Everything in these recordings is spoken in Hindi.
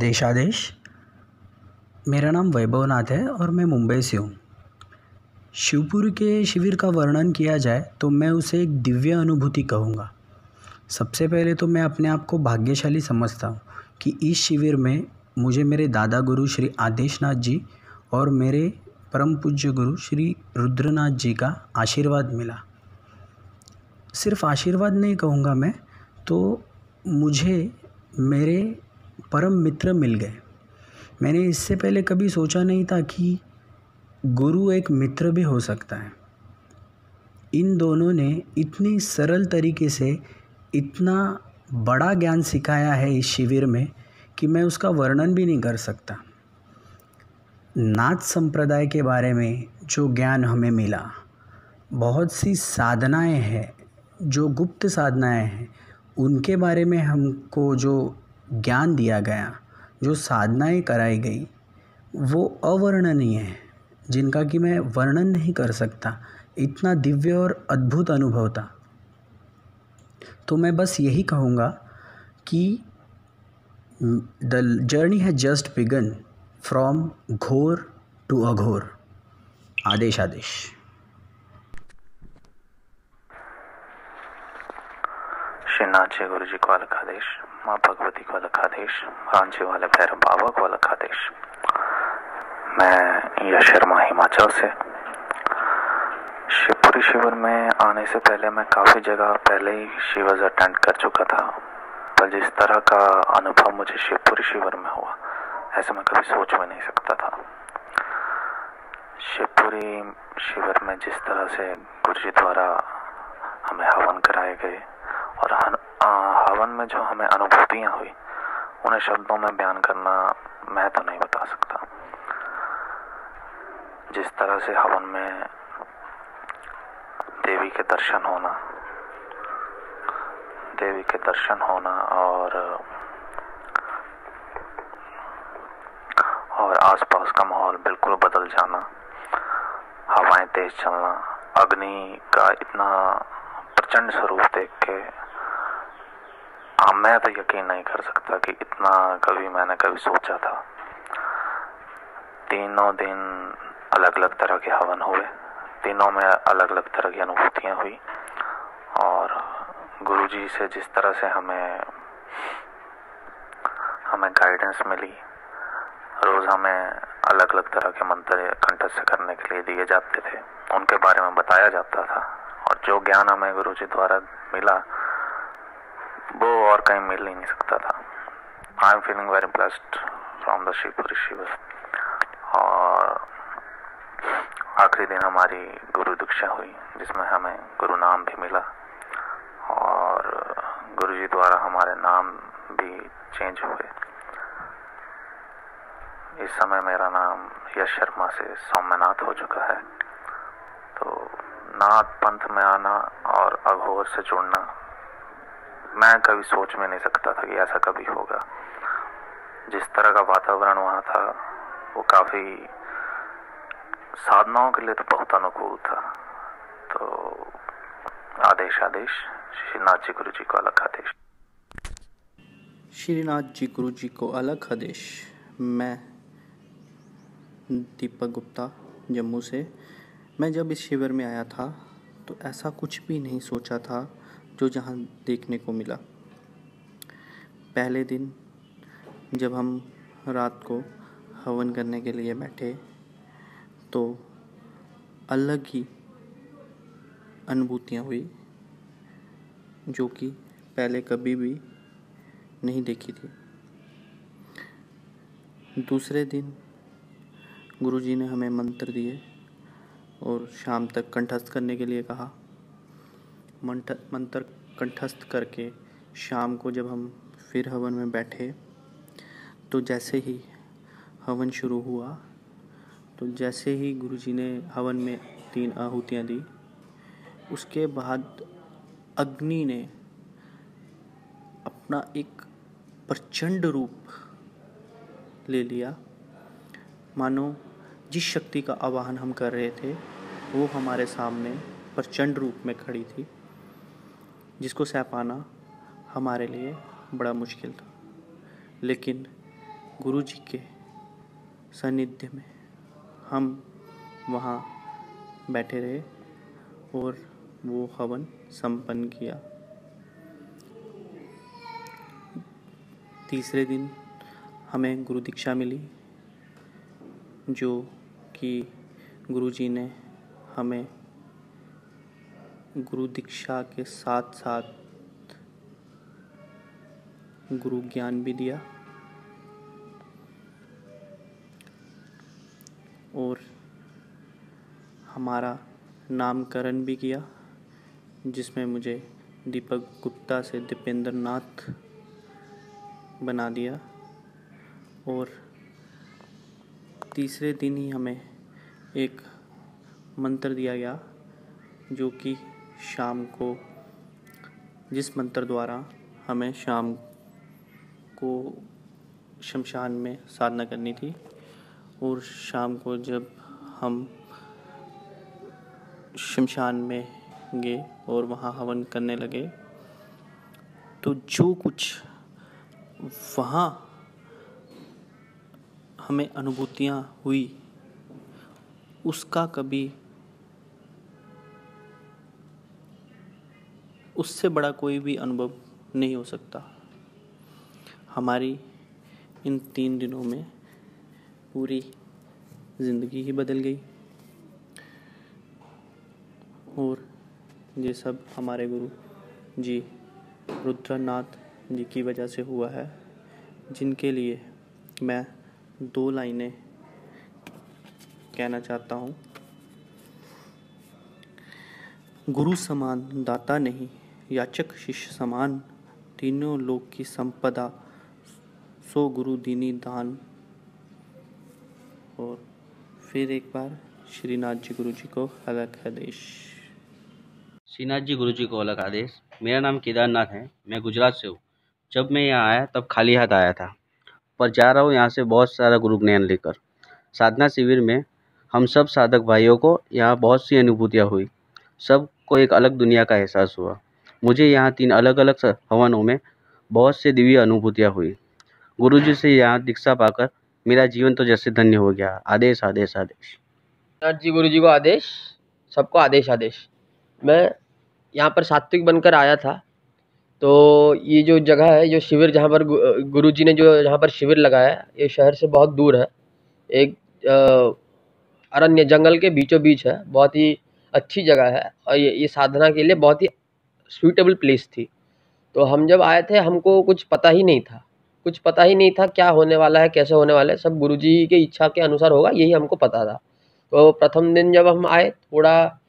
आदेश आदेश। मेरा नाम वैभव नाथ है और मैं मुंबई से हूँ। शिवपुरी के शिविर का वर्णन किया जाए तो मैं उसे एक दिव्य अनुभूति कहूँगा। सबसे पहले तो मैं अपने आप को भाग्यशाली समझता हूँ कि इस शिविर में मुझे मेरे दादा गुरु श्री आदेश नाथ जी और मेरे परम पूज्य गुरु श्री रुद्रनाथ जी का आशीर्वाद मिला। सिर्फ आशीर्वाद नहीं कहूँगा मैं, तो मुझे मेरे परम मित्र मिल गए। मैंने इससे पहले कभी सोचा नहीं था कि गुरु एक मित्र भी हो सकता है। इन दोनों ने इतनी सरल तरीके से इतना बड़ा ज्ञान सिखाया है इस शिविर में कि मैं उसका वर्णन भी नहीं कर सकता। नाथ संप्रदाय के बारे में जो ज्ञान हमें मिला, बहुत सी साधनाएं हैं, जो गुप्त साधनाएं हैं, उनके बारे में हमको जो ज्ञान दिया गया, जो साधनाएं कराई गई, वो अवर्णनीय है, जिनका कि मैं वर्णन नहीं कर सकता। इतना दिव्य और अद्भुत अनुभव था। तो मैं बस यही कहूँगा कि the journey has just begun from घोर टू अघोर। आदेश आदेश। श्रीनाथ जी गुरु जी को अलग आदेश, माँ भगवती को अलग आदेश, रांची वाले भैरव बाबा को अलग आदेश। मैं यश शर्मा हिमाचल से। शिवपुरी शिविर में आने से पहले मैं काफ़ी जगह पहले ही शिविर अटेंड कर चुका था, पर जिस तरह का अनुभव मुझे शिवपुरी शिविर में हुआ, ऐसा मैं कभी सोच भी नहीं सकता था। शिवपुरी शिविर में जिस तरह से गुरु जी द्वारा हमें हवन कराए गए और हवन में जो हमें अनुभूतियाँ हुई, उन्हें शब्दों में बयान करना मैं तो नहीं बता सकता। जिस तरह से हवन में देवी के दर्शन होना और आसपास का माहौल बिल्कुल बदल जाना, हवाएं तेज चलना, अग्नि का इतना प्रचंड स्वरूप देख के मैं तो यकीन नहीं कर सकता कि इतना मैंने कभी सोचा था। तीनों दिन अलग अलग तरह के हवन हुए, तीनों में अलग अलग तरह की अनुभूतियाँ हुई और गुरुजी से जिस तरह से हमें गाइडेंस मिली, रोज़ हमें अलग अलग तरह के मंत्र कंठस्थ करने के लिए दिए जाते थे, उनके बारे में बताया जाता था और जो ज्ञान हमें गुरुजी द्वारा मिला वो और कहीं मिल ही नहीं सकता था। I am feeling very blessed from the Shivpuri शिविर। और आखिरी दिन हमारी गुरु दीक्षा हुई, जिसमें हमें गुरु नाम भी मिला और गुरुजी द्वारा हमारे नाम भी चेंज हुए। इस समय मेरा नाम यश शर्मा से सौम्यनाथ हो चुका है। तो नाथ पंथ में आना और अघोर से जुड़ना मैं कभी सोच में नहीं सकता था कि ऐसा कभी होगा। जिस तरह का वातावरण वहाँ था, वो काफ़ी साधनाओं के लिए तो बहुत अनुकूल था। तो आदेश आदेश। श्रीनाथ जी गुरु जी को अलग आदेश। श्रीनाथ जी गुरु जी को अलग आदेश। मैं दीपक गुप्ता, जम्मू से। मैं जब इस शिविर में आया था तो ऐसा कुछ भी नहीं सोचा था जो जहाँ देखने को मिला। पहले दिन जब हम रात को हवन करने के लिए बैठे तो अलग ही अनुभूतियाँ हुई जो कि पहले कभी भी नहीं देखी थी। दूसरे दिन गुरुजी ने हमें मंत्र दिए और शाम तक कंठस्थ करने के लिए कहा। मंत्र कंठस्थ करके शाम को जब हम फिर हवन में बैठे तो जैसे ही हवन शुरू हुआ, तो जैसे ही गुरुजी ने हवन में 3 आहुतियाँ दी, उसके बाद अग्नि ने अपना एक प्रचंड रूप ले लिया। मानो जिस शक्ति का आवाहन हम कर रहे थे वो हमारे सामने प्रचंड रूप में खड़ी थी, जिसको सह पाना हमारे लिए बड़ा मुश्किल था। लेकिन गुरु जी के सानिध्य में हम वहाँ बैठे रहे और वो हवन संपन्न किया। तीसरे दिन हमें गुरु दीक्षा मिली, जो कि गुरु जी ने हमें गुरु दीक्षा के साथ साथ गुरु ज्ञान भी दिया और हमारा नामकरण भी किया, जिसमें मुझे दीपक गुप्ता से दीपेंद्र नाथ बना दिया। और तीसरे दिन ही हमें एक मंत्र दिया गया, जो कि शाम को, जिस मंत्र द्वारा हमें शाम को शमशान में साधना करनी थी। और शाम को जब हम शमशान में गए और वहाँ हवन करने लगे, तो जो कुछ वहाँ हमें अनुभूतियाँ हुई, उसका कभी उससे बड़ा कोई भी अनुभव नहीं हो सकता। हमारी इन 3 दिनों में पूरी ज़िंदगी ही बदल गई और ये सब हमारे गुरु जी रुद्रनाथ जी की वजह से हुआ है, जिनके लिए मैं 2 लाइनें कहना चाहता हूँ। गुरु समान दाता नहीं, याचक शिष्य समान, तीनों लोक की संपदा, सो गुरु दीनी दान। और फिर एक बार श्रीनाथ जी गुरु जी को अलग आदेश। श्रीनाथ जी गुरु जी को अलग आदेश। मेरा नाम केदारनाथ है, मैं गुजरात से हूँ। जब मैं यहाँ आया तब खाली हाथ आया था, पर जा रहा हूँ यहाँ से बहुत सारा गुरु ज्ञान लेकर। साधना शिविर में हम सब साधक भाइयों को यहाँ बहुत सी अनुभूतियाँ हुई, सबको एक अलग दुनिया का एहसास हुआ। मुझे यहाँ 3 अलग अलग हवनों में बहुत से दिव्य अनुभूतियाँ हुई। गुरु जी से यहाँ दीक्षा पाकर मेरा जीवन तो जैसे धन्य हो गया। आदेश आदेश आदेश। नाथ जी गुरु जी को आदेश, सबको आदेश आदेश। मैं यहाँ पर सात्विक बनकर आया था, तो ये जो जगह है, जो शिविर जहाँ पर गुरु जी ने जो यहाँ पर शिविर लगाया है, ये शहर से बहुत दूर है। एक अरण्य जंगल के बीचों बीच है, बहुत ही अच्छी जगह है और ये साधना के लिए बहुत ही सूटेबल प्लेस थी। तो हम जब आए थे, हमको कुछ पता ही नहीं था क्या होने वाला है, कैसे होने वाला है। सब गुरु जी की इच्छा के अनुसार होगा, यही हमको पता था। तो प्रथम दिन जब हम आए, थोड़ा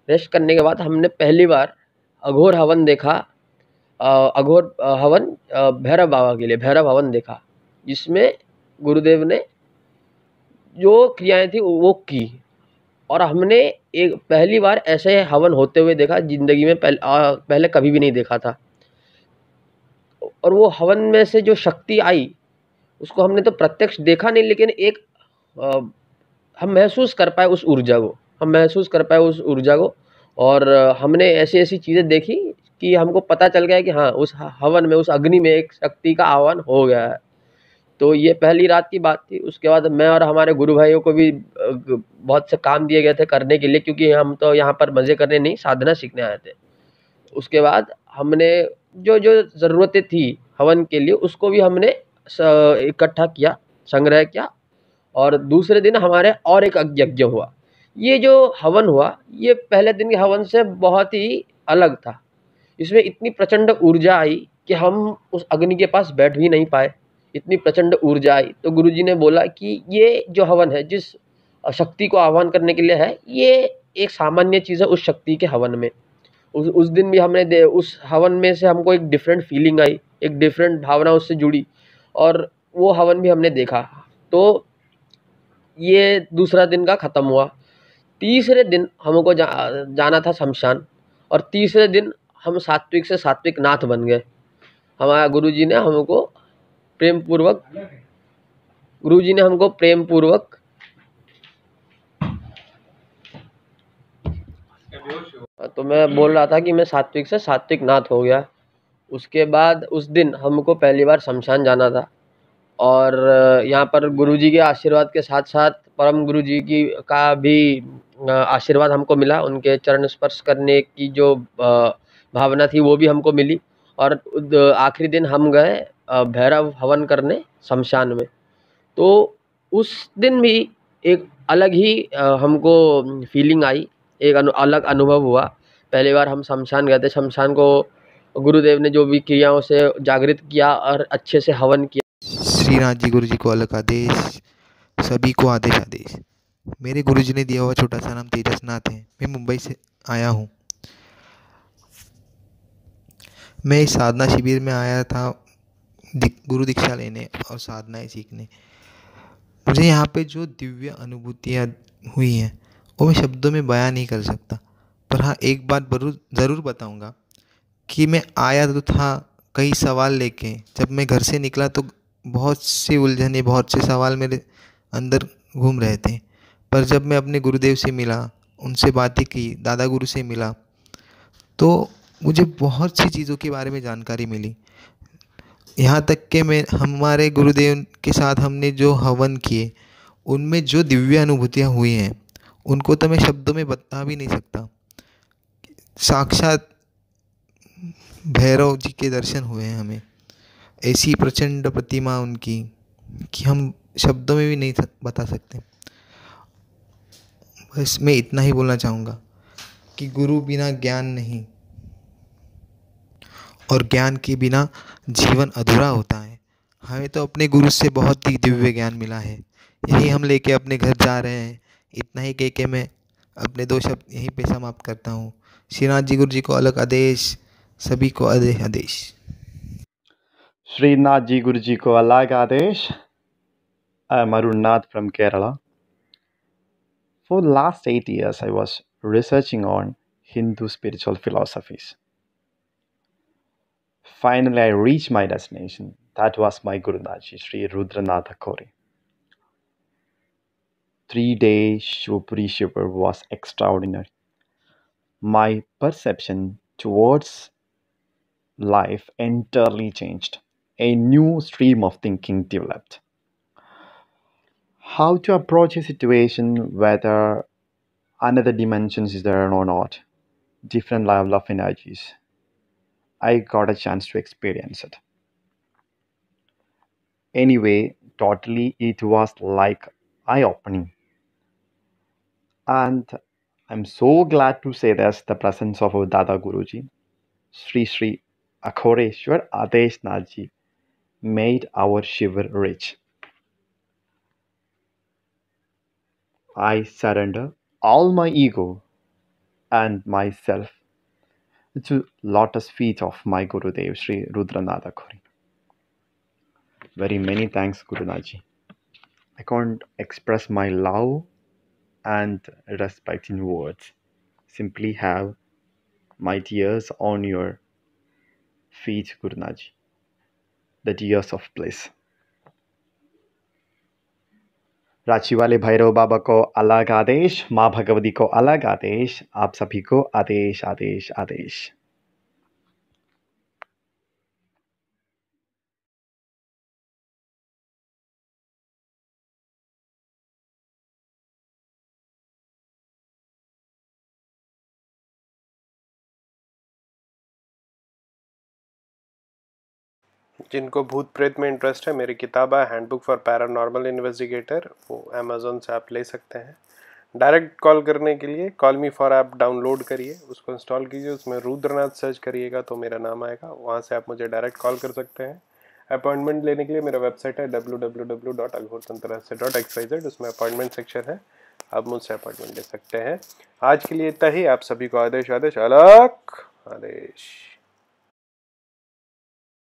रेस्ट करने के बाद हमने पहली बार अघोर हवन देखा। अघोर हवन भैरव बाबा के लिए भैरव हवन देखा, जिसमें गुरुदेव ने जो क्रियाएं थी वो की। और हमने एक पहली बार ऐसे हवन होते हुए देखा, ज़िंदगी में पहले कभी भी नहीं देखा था। और वो हवन में से जो शक्ति आई, उसको हमने तो प्रत्यक्ष देखा नहीं, लेकिन एक हम महसूस कर पाए उस ऊर्जा को। और हमने ऐसी ऐसी चीज़ें देखी कि हमको पता चल गया कि हाँ, उस हवन में, उस अग्नि में एक शक्ति का आह्वान हो गया है। तो ये पहली रात की बात थी। उसके बाद मैं और हमारे गुरु भाइयों को भी बहुत से काम दिए गए थे करने के लिए, क्योंकि हम तो यहाँ पर मज़े करने नहीं, साधना सीखने आए थे। उसके बाद हमने जो जो ज़रूरतें थी हवन के लिए, उसको भी हमने इकट्ठा किया, संग्रह किया। और दूसरे दिन हमारे और एक यज्ञ हुआ। ये जो हवन हुआ, ये पहले दिन के हवन से बहुत ही अलग था। इसमें इतनी प्रचंड ऊर्जा आई कि हम उस अग्नि के पास बैठ भी नहीं पाए, इतनी प्रचंड ऊर्जा आई। तो गुरुजी ने बोला कि ये जो हवन है, जिस शक्ति को आह्वान करने के लिए है, ये एक सामान्य चीज़ है उस शक्ति के हवन में। उस दिन भी हमने उस हवन में से हमको एक डिफरेंट फीलिंग आई, एक डिफरेंट भावना उससे जुड़ी, और वो हवन भी हमने देखा। तो ये दूसरा दिन का ख़त्म हुआ। तीसरे दिन हमको जाना था शमशान, और तीसरे दिन हम सात्विक से सात्विक नाथ बन गए। हमारा गुरुजी ने हमको प्रेम पूर्वक तो मैं बोल रहा था कि मैं सात्विक से सात्विक नाथ हो गया। उसके बाद उस दिन हमको पहली बार शमशान जाना था, और यहाँ पर गुरुजी के आशीर्वाद के साथ साथ परम गुरुजी की का भी आशीर्वाद हमको मिला। उनके चरण स्पर्श करने की जो भावना थी वो भी हमको मिली। और आखिरी दिन हम गए भैरव हवन करने शमशान में। तो उस दिन भी एक अलग ही हमको फीलिंग आई, एक अलग अनुभव हुआ। पहली बार हम शमशान गए थे। शमशान को गुरुदेव ने जो भी क्रियाओं से जागृत किया और अच्छे से हवन किया। श्रीनाथ जी गुरु जी को अलग आदेश, सभी को आदेश आदेश। मेरे गुरुजी ने दिया हुआ छोटा सा नाम तेजस नाथ है। मैं मुंबई से आया हूँ। मैं इस साधना शिविर में आया था गुरु दीक्षा लेने और साधनाएं सीखने। मुझे यहाँ पे जो दिव्य अनुभूतियाँ हुई हैं वो मैं शब्दों में बयां नहीं कर सकता। पर हाँ, एक बात ज़रूर बताऊँगा कि मैं आया तो था कई सवाल लेके। जब मैं घर से निकला तो बहुत सी उलझने, बहुत से सवाल मेरे अंदर घूम रहे थे। पर जब मैं अपने गुरुदेव से मिला, उनसे बातें की, दादा गुरु से मिला, तो मुझे बहुत सी चीज़ों के बारे में जानकारी मिली। यहाँ तक कि मैं हमारे गुरुदेव के साथ हमने जो हवन किए उनमें जो दिव्य अनुभूतियाँ हुई हैं उनको तो मैं शब्दों में बता भी नहीं सकता। साक्षात भैरव जी के दर्शन हुए हैं हमें। ऐसी प्रचंड प्रतिमा उनकी कि हम शब्दों में भी नहीं बता सकते। बस मैं इतना ही बोलना चाहूँगा कि गुरु बिना ज्ञान नहीं और ज्ञान के बिना जीवन अधूरा होता है। हमें तो अपने गुरु से बहुत ही दिव्य ज्ञान मिला है। यही हम लेके अपने घर जा रहे हैं। इतना ही कह के मैं अपने 2 शब्द यहीं पे समाप्त करता हूँ। श्रीनाथ जी गुरु जी को अलग आदेश, सभी को आदेश आदेश। श्रीनाथ जी गुरु जी को अलग आदेश. I am Arun Nath from Kerala. For the last 8 years, I was researching on Hindu spiritual philosophies. Finally, I reached my destination. That was my Gurunath Ji, Sri Rudranatha Kore. 3-day Shivpuri Shivar was extraordinary. My perception towards life entirely changed. A new stream of thinking developed. How to approach a situation, whether another dimensions is there or not, different level of energies. I got a chance to experience it. Anyway, totally it was like eye-opening. And I'm so glad to say that the presence of our Dada Guruji, Sri Akhoreshwar Adesh Nathji, made our Shiva rich. I surrender all my ego and myself to lotus feet of my Gurudev Sri Rudranatha Kore. Very many thanks, Gurunaji. I can't express my love and respect in words. Simply have my tears on your feet, Gurunaji. The tears of bliss. Ranchi वाले भैरव बाबा को अलग आदेश, माँ भगवती को अलग आदेश, आप सभी को आदेश आदेश आदेश। जिनको भूत प्रेत में इंटरेस्ट है, मेरी किताब है हैंडबुक फॉर पैरानॉर्मल इन्वेस्टिगेटर, वो अमेज़ॉन से आप ले सकते हैं। डायरेक्ट कॉल करने के लिए call me for app download करिए, उसको इंस्टॉल कीजिए, उसमें रुद्रनाथ सर्च करिएगा तो मेरा नाम आएगा, वहाँ से आप मुझे डायरेक्ट कॉल कर सकते हैं। अपॉइंटमेंट लेने के लिए मेरा वेबसाइट है www.aghortantra.xyz, उसमें अपॉइंटमेंट सेक्शन है, आप मुझसे अपॉइंटमेंट ले सकते हैं। आज के लिए इतना ही। आप सभी को आदेश आदेश अलग आदेश।